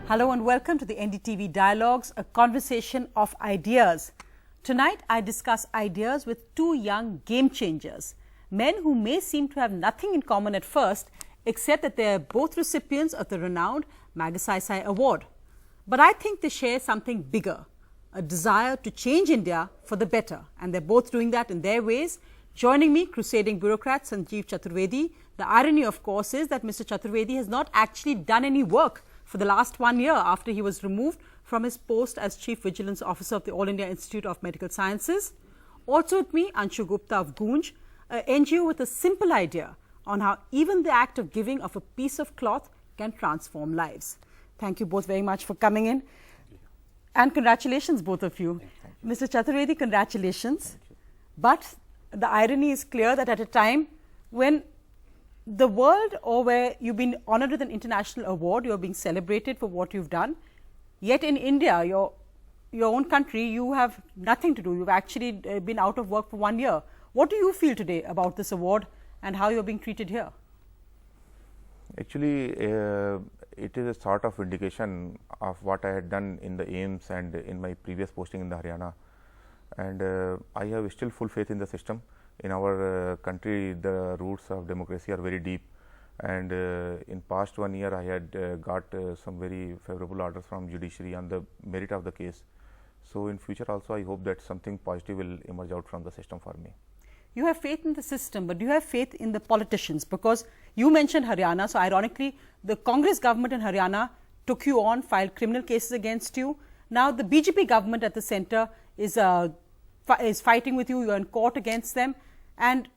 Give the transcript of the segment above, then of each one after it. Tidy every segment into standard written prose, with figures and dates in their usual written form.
Hello and welcome to the NDTV Dialogues, a conversation of ideas. Tonight I discuss ideas with two young game changers, men who may seem to have nothing in common at first, except that they are both recipients of the renowned Magsaysay Award. But I think they share something bigger, a desire to change India for the better, and they're both doing that in their ways. Joining me, crusading bureaucrat Sanjeev Chaturvedi. The irony, of course, is that Mr. Chaturvedi has not actually done any work for the last 1 year after he was removed from his post as Chief Vigilance Officer of the All India Institute of Medical Sciences. Also with me, Anshu Gupta of Goonj, an NGO with a simple idea on how even the act of giving of a piece of cloth can transform lives. Thank you both very much for coming in. And congratulations, both of you. Mr. Chaturvedi, congratulations. But the irony is clear that at a time when the world, or where you've been honored with an international award, you're being celebrated for what you've done, yet in India, your own country, you have nothing to do. You've actually been out of work for 1 year. What do you feel today about this award and how you're being treated here? Actually, it is a sort of indication of what I had done in the AIIMS and in my previous posting in the Haryana. And I have still full faith in the system. In our country, the roots of democracy are very deep, and in past 1 year I had got some very favorable orders from judiciary on the merit of the case. So in future also I hope that something positive will emerge out from the system for me. You have faith in the system, but do you have faith in the politicians? Because you mentioned Haryana, so ironically the Congress government in Haryana took you on, filed criminal cases against you. Now the BJP government at the centre is fighting with you, you are in court against them, and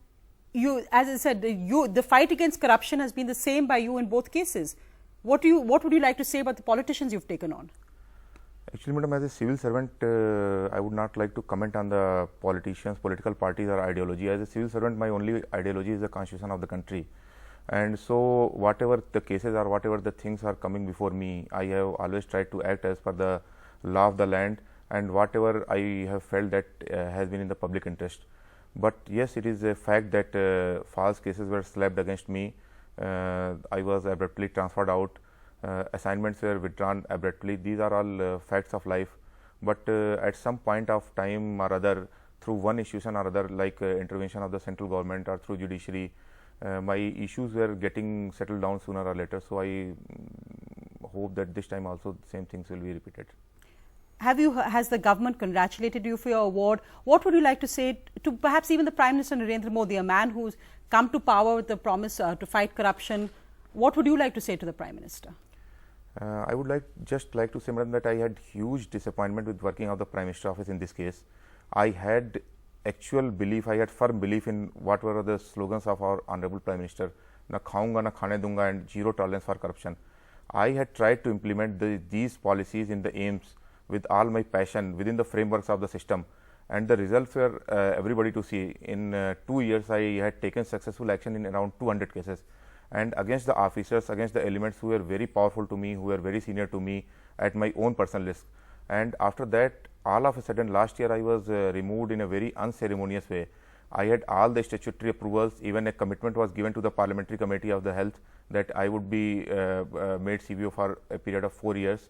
you, as I said, the fight against corruption has been the same by you in both cases. What would you like to say about the politicians you've taken on? Actually, madam, as a civil servant, I would not like to comment on the politicians, political parties or ideology. As a civil servant, my only ideology is the constitution of the country. And so, whatever the cases or whatever the things are coming before me, I have always tried to act as per the law of the land, and whatever I have felt that has been in the public interest. But yes, it is a fact that false cases were slapped against me. I was abruptly transferred out. Assignments were withdrawn abruptly. These are all facts of life. But at some point of time or other, through one institution or other, like intervention of the central government or through judiciary, my issues were getting settled down sooner or later. So I hope that this time also the same things will be repeated. Has the government congratulated you for your award? What would you like to say to perhaps even the Prime Minister Narendra Modi, a man who's come to power with the promise to fight corruption? What would you like to say to the Prime Minister? I would just like to say, madam, that I had huge disappointment with working of the Prime Minister office in this case. I had actual belief, I had firm belief in what were the slogans of our Honorable Prime Minister, na khaunga, na khaane doonga, and zero tolerance for corruption. I had tried to implement these policies in the AIIMS with all my passion within the frameworks of the system, and the results were everybody to see. In 2 years, I had taken successful action in around 200 cases, and against the officers, against the elements who were very powerful to me, who were very senior to me at my own personal risk. And after that, all of a sudden last year I was removed in a very unceremonious way. I had all the statutory approvals, even a commitment was given to the Parliamentary Committee of the Health that I would be made CBO for a period of 4 years.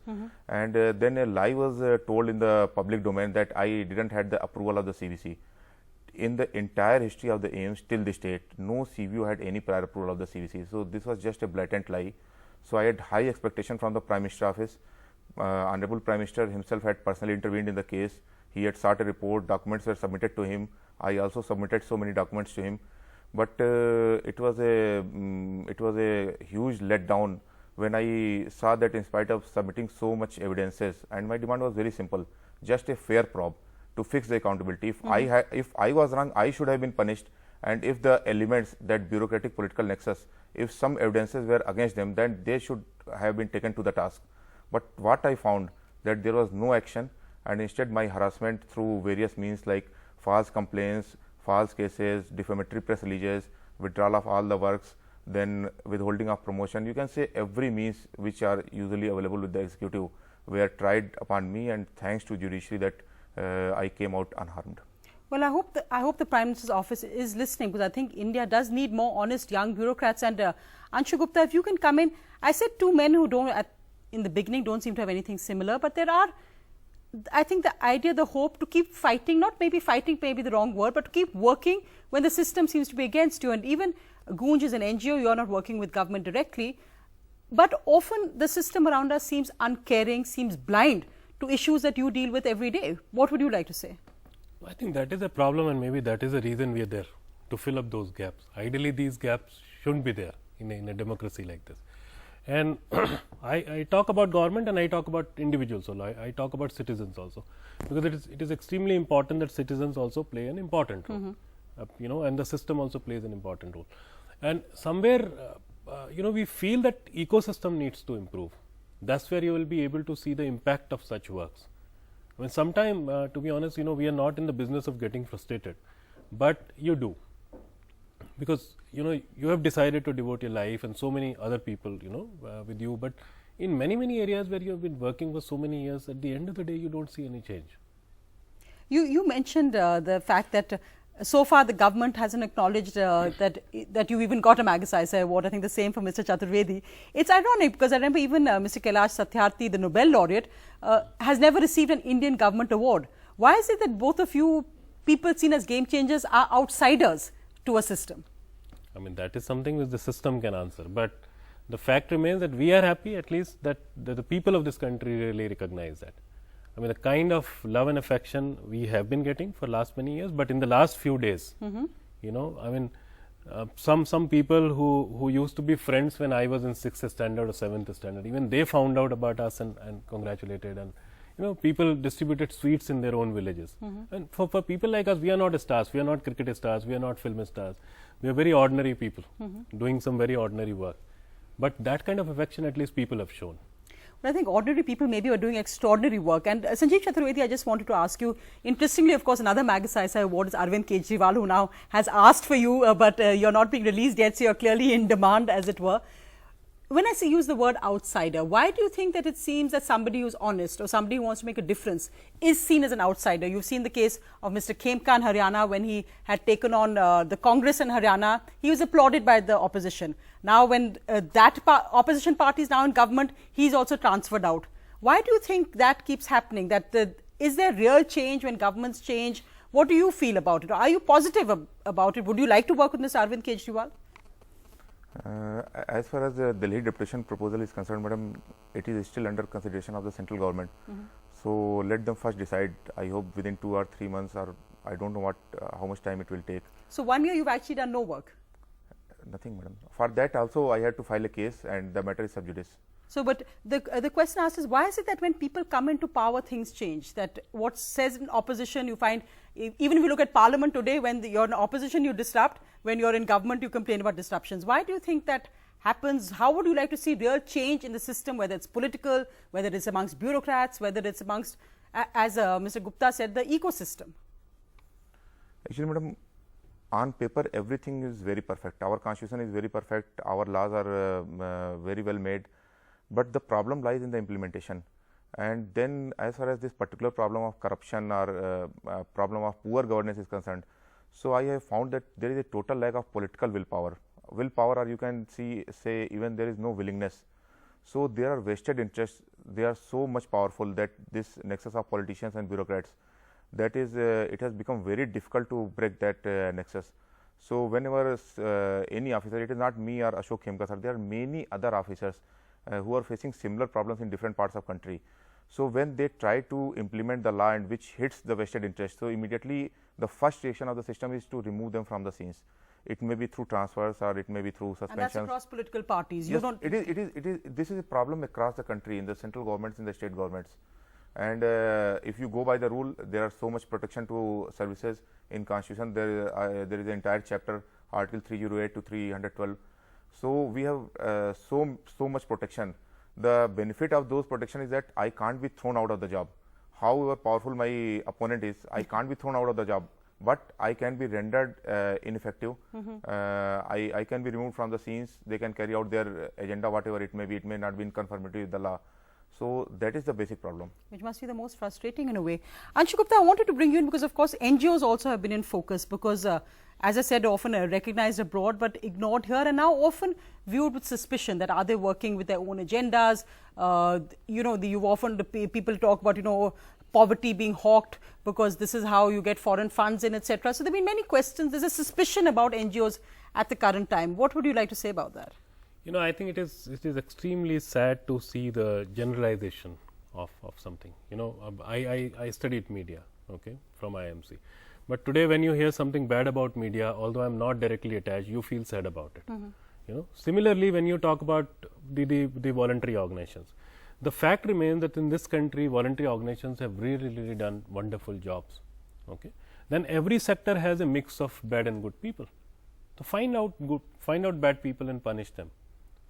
And then a lie was told in the public domain that I didn't have the approval of the CBC. In the entire history of the AIIMS till this date, no CBO had any prior approval of the CBC. So this was just a blatant lie. So I had high expectation from the Prime Minister office. Honorable Prime Minister himself had personally intervened in the case. He had sought a report, documents were submitted to him. I also submitted so many documents to him, but it was a huge letdown when I saw that in spite of submitting so much evidences, and my demand was very simple, just a fair probe to fix the accountability. If I was wrong, I should have been punished, and if the elements, that bureaucratic political nexus, if some evidences were against them, then they should have been taken to the task. But what I found, that there was no action, and instead my harassment through various means like false complaints, false cases, defamatory press releases, withdrawal of all the works, then withholding of promotion, you can say every means which are usually available with the executive were tried upon me, and thanks to judiciary that I came out unharmed. Well, I hope the Prime Minister's office is listening, because I think India does need more honest young bureaucrats. And Anshu Gupta, if you can come in. I said two men who don't, in the beginning don't seem to have anything similar, but there are, I think the idea, the hope to keep fighting, not maybe fighting may be the wrong word, but to keep working when the system seems to be against you. And even Goonj is an NGO, you are not working with government directly, but often the system around us seems uncaring, seems blind to issues that you deal with every day. What would you like to say? I think that is a problem, and maybe that is the reason we are there, to fill up those gaps. Ideally, these gaps shouldn't be there in a democracy like this. And I talk about government and I talk about individuals also. I talk about citizens also, because it is extremely important that citizens also play an important role. You know, and the system also plays an important role. And somewhere, you know, we feel that ecosystem needs to improve. That's where you will be able to see the impact of such works. I mean, sometime, to be honest, you know, we are not in the business of getting frustrated, but you do, because you know you have decided to devote your life and so many other people, you know, with you. But in many areas where you have been working for so many years, at the end of the day, you don't see any change. You mentioned the fact that so far the government hasn't acknowledged that you even got a Magsaysay Award. I think the same for Mr. Chaturvedi. It's ironic because I remember even Mr. Kailash Satyarthi, the Nobel laureate, has never received an Indian government award. Why is it that both of you people seen as game changers are outsiders to a system? I mean, that is something which the system can answer, but the fact remains that we are happy at least that the people of this country really recognize that. I mean, the kind of love and affection we have been getting for last many years, but in the last few days, you know, I mean, some people who used to be friends when I was in 6th standard or 7th standard, even they found out about us and congratulated, and you know, people distributed sweets in their own villages. And for people like us, we are not stars, we are not cricket stars, we are not film stars, we are very ordinary people doing some very ordinary work. But that kind of affection at least people have shown. But I think ordinary people maybe are doing extraordinary work. And Sanjeev Chaturvedi, I just wanted to ask you, interestingly, of course, another Magsaysay Award is Arvind Kejriwal, who now has asked for you, but you're not being released yet, so you're clearly in demand, as it were. When I use the word outsider, why do you think that it seems that somebody who's honest or somebody who wants to make a difference is seen as an outsider? You've seen the case of Mr. Khemka in Haryana when he had taken on the Congress in Haryana. He was applauded by the opposition. Now when that opposition party is now in government, he's also transferred out. Why do you think that keeps happening? That is there real change when governments change? What do you feel about it? Are you positive about it? Would you like to work with Mr. Arvind Kejriwal? As far as the Delhi deputation proposal is concerned, madam, it is still under consideration of the central government. So let them first decide. I hope within 2 or 3 months, or I don't know how much time it will take. So 1 year you've actually done no work? Nothing, madam. For that also I had to file a case, and the matter is sub judice. So, but the question asked is, why is it that when people come into power, things change? That what says in opposition, you find, even if you look at parliament today, when you're in opposition, you disrupt. When you're in government, you complain about disruptions. Why do you think that happens? How would you like to see real change in the system, whether it's political, whether it's amongst bureaucrats, whether it's amongst, as Mr. Gupta said, the ecosystem? Actually, madam, on paper, everything is very perfect. Our constitution is very perfect. Our laws are very well made. But the problem lies in the implementation. And then as far as this particular problem of corruption or problem of poor governance is concerned, so I have found that there is a total lack of political willpower. Or you can say even there is no willingness. So there are vested interests. They are so much powerful that this nexus of politicians and bureaucrats, that is, it has become very difficult to break that nexus. So whenever any officer, it is not me or Ashok Khemka sir, there are many other officers who are facing similar problems in different parts of country. So when they try to implement the law and which hits the vested interest, so immediately the first reaction of the system is to remove them from the scenes. It may be through transfers or it may be through suspensions. And that's across political parties. Yes, it is. This is a problem across the country, in the central governments, in the state governments. And if you go by the rule, there are so much protection to services in constitution. There is an entire chapter, article 308 to 312. So we have so much protection. The benefit of those protection is that I can't be thrown out of the job. However powerful my opponent is, I can't be thrown out of the job, but I can be rendered ineffective. I can be removed from the scenes. They can carry out their agenda, whatever it may be. It may not be in conformity with the law. So, that is the basic problem. Which must be the most frustrating in a way. Anshu Gupta, I wanted to bring you in because of course NGOs also have been in focus because as I said, often recognized abroad but ignored here, and now often viewed with suspicion that are they working with their own agendas. You've often people talk about poverty being hawked because this is how you get foreign funds in, etc. So there have been many questions. There's a suspicion about NGOs at the current time. What would you like to say about that? I think it is extremely sad to see the generalization of something. I studied media, okay, from IIMC. But today when you hear something bad about media, although I am not directly attached, you feel sad about it. Similarly, when you talk about the voluntary organizations, the fact remains that in this country, voluntary organizations have really done wonderful jobs. Okay, then every sector has a mix of bad and good people. So find out bad people and punish them.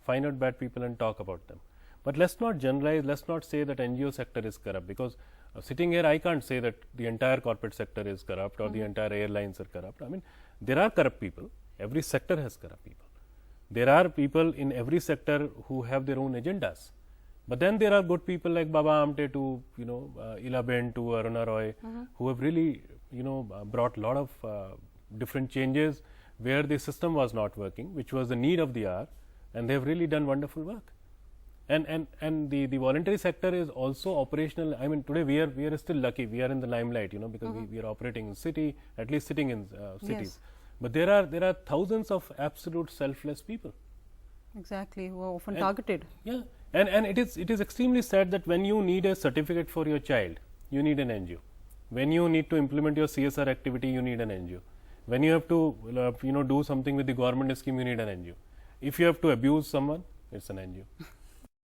Find out bad people and talk about them. But let's not generalize. Let's not say that NGO sector is corrupt, because sitting here, I can't say that the entire corporate sector is corrupt or the entire airlines are corrupt. I mean, there are corrupt people. Every sector has corrupt people. There are people in every sector who have their own agendas. But then there are good people like Baba Amte to Ilaben to Aruna Roy, who have really brought a lot of different changes where the system was not working, which was the need of the hour, and they have really done wonderful work. And the voluntary sector is also operational. I mean, today we are still lucky. We are in the limelight, because we are operating in city, at least sitting in cities. Yes. But there are thousands of absolute selfless people. Exactly, who are often targeted. Yeah, and it is extremely sad that when you need a certificate for your child, you need an NGO. When you need to implement your CSR activity, you need an NGO. When you have to do something with the government scheme, you need an NGO. If you have to abuse someone, it's an NGO.